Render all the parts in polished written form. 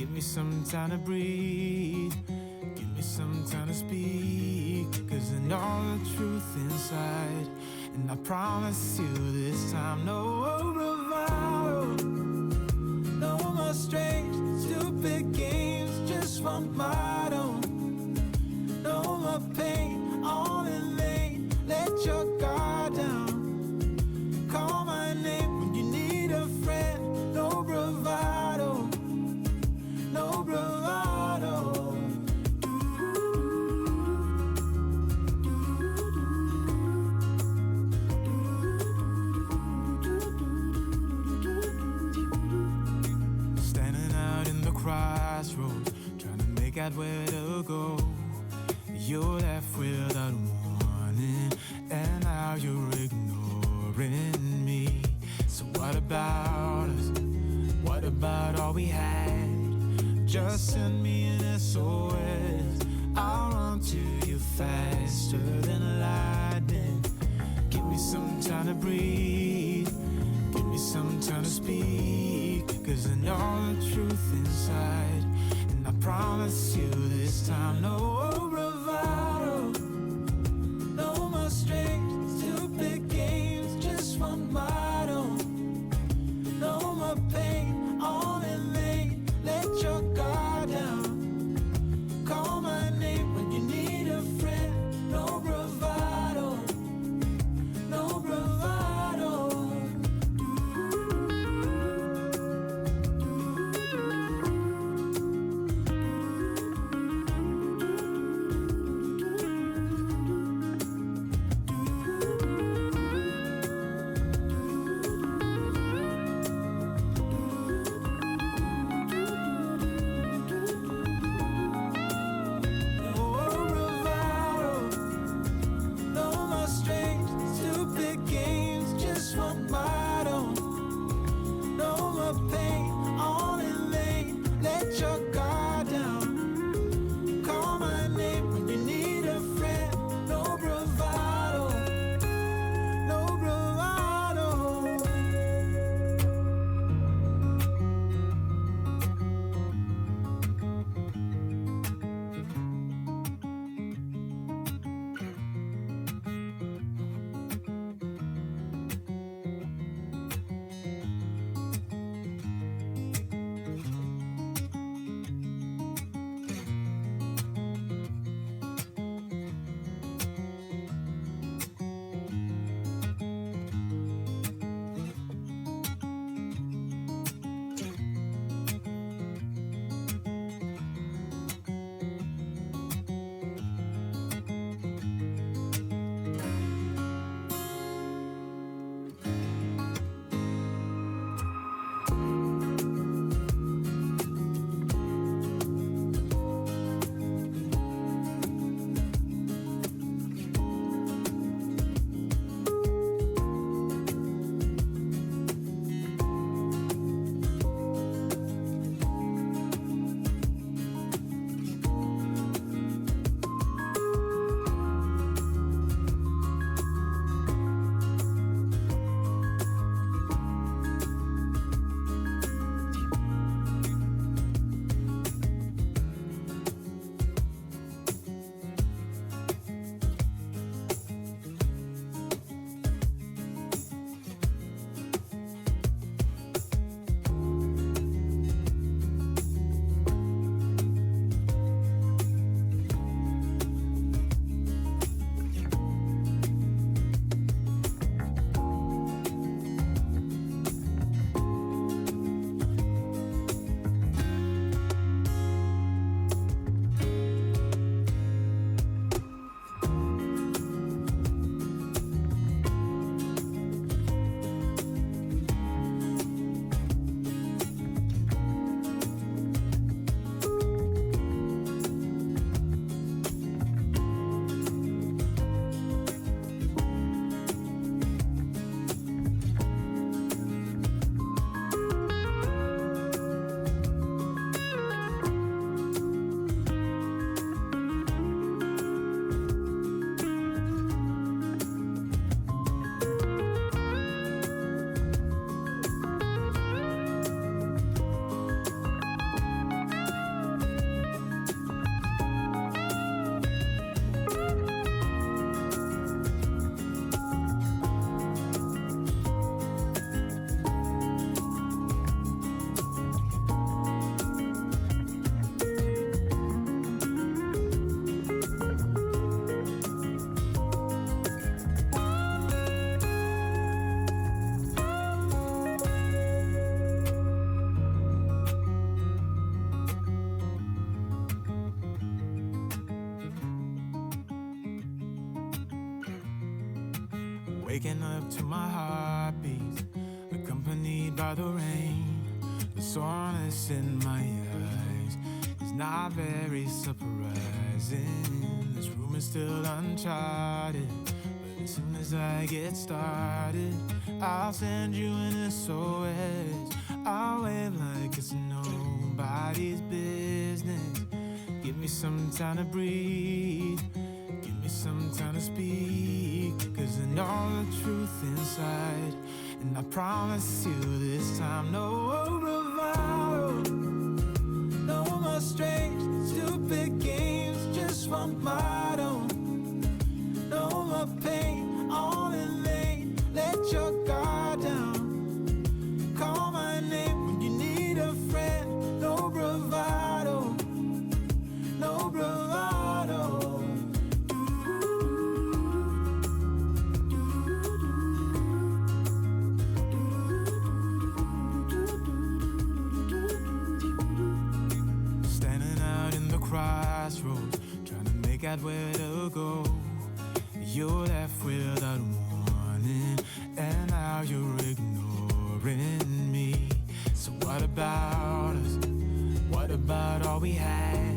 Give me some time to breathe. Give me some time to speak. Cause I know the truth inside. And I promise you this time, no bravado, no more strange, stupid games, just one motto. No more pain, all in vain. Let your guard down. Call my name when you need a friend. No bravado, no bravado. Crossroads, trying to make out where to go. You're left without warning, and now you're ignoring me. So what about us? What about all we had? Just send me an SOS. I'll run to you faster than lightning. Give me some time to breathe. Give me some time to speak. Cause I know the truth inside. And I promise you this time, no bravado, no more strange, stupid games, just one motto. No more pain, all in vain. Let your guard down. Call my name when you need a friend. No bravado, no bravado. waking up to my heartbeats, accompanied by the rain. The soreness in my eyes is not very surprising. This room is still uncharted, but as soon as I get started, I'll send you an SOS. I'll wave like it's nobody's business. Give me some time to breathe, give me some time to speak, 'cause I know the truth inside. And I promise you this time, no bravado, no more strange, stupid games, just one motto. No more pain, all in vain, let your guard down. Call my name when you need a friend, no bravado, no bravado. Crossroads, trying to make out where to go. You're left without warning, and now you're ignoring me. So what about us? What about all we had?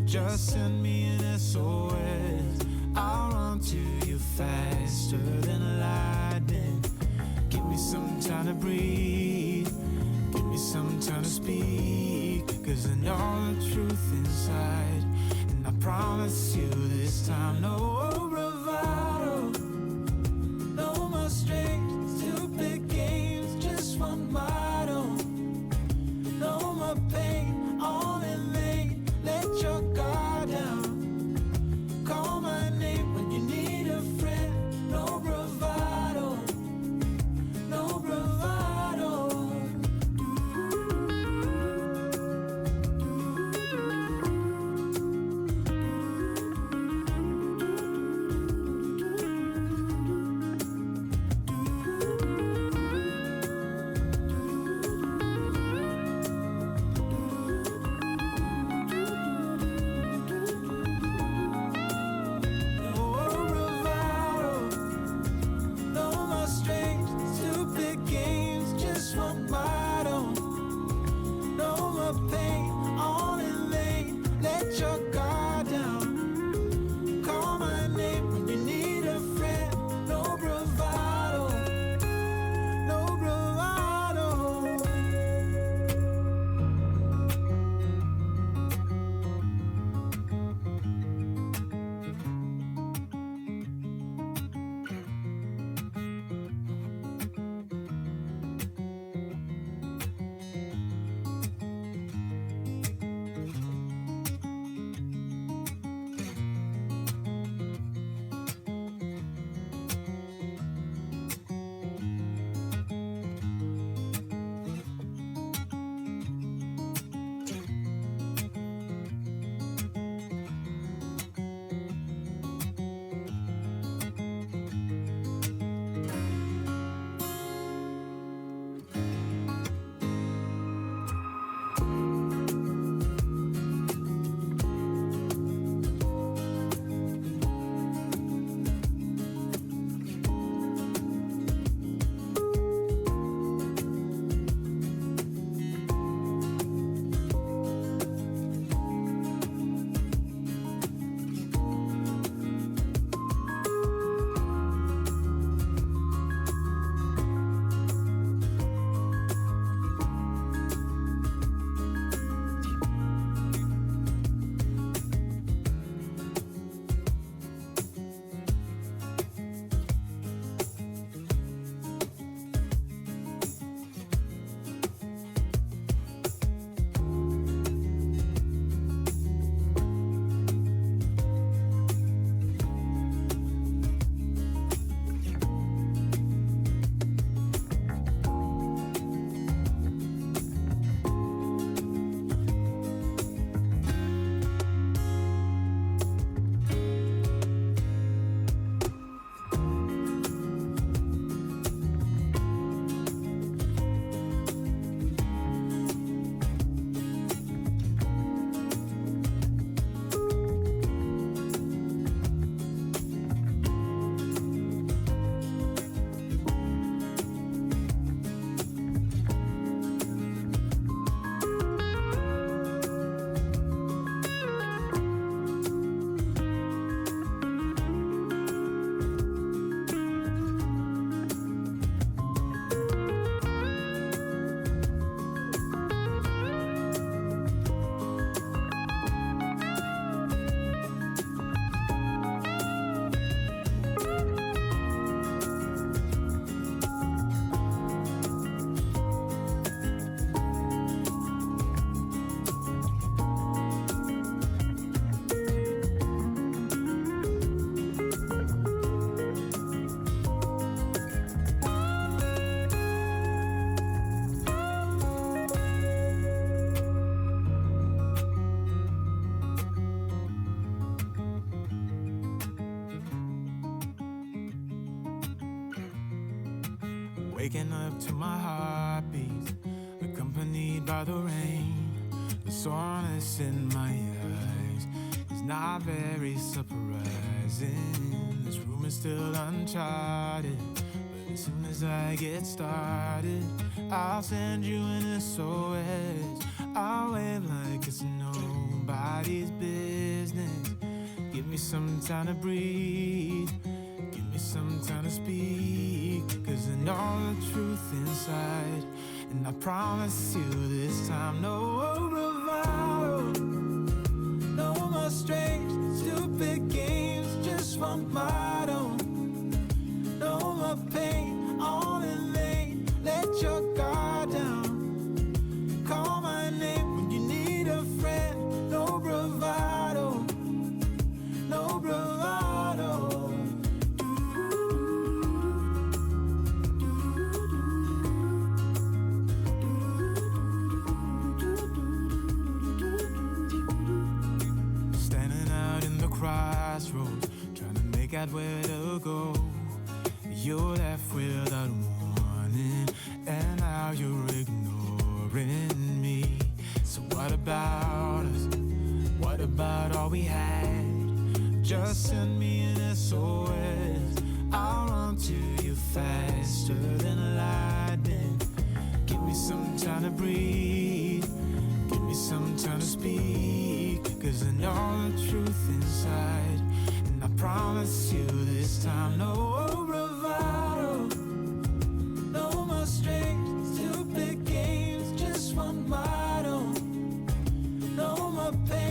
Just send me an SOS. I'll run to you faster than lightning. Give me some time to breathe, give me some time to speak, 'cause I know the truth inside. And I promise you this time, no bravado, no more strange, stupid games, just one motto. No more pain, all in vain, let your guard down. Call my name when you need a friend, no bravado, no bravado. waking up to my heartbeat, accompanied by the rain. The soreness in my eyes is not very surprising. This room is still uncharted, but as soon as I get started, I'll send you an SOS. I'll wave like it's nobody's business. Give me some time to breathe, give me some time to speak, 'cause I know the truth inside. And I promise you this time, no bravado, no more strange, stupid games, just one motto. No more pain, all in vain, let your guard down. Call my name when you need a friend, no bravado, no bravado. Standing out in the crossroads, trying to make out where to go. You're left without warning, and now you're ignoring me. So what about us? What about all we had? Just send me an SOS. I'll run to you faster than lightning. Give me some time to breathe, give me some time to speak, 'cause I know the truth inside. And I promise you this time, no bravado, no more strange, stupid games, just one motto. No more pain.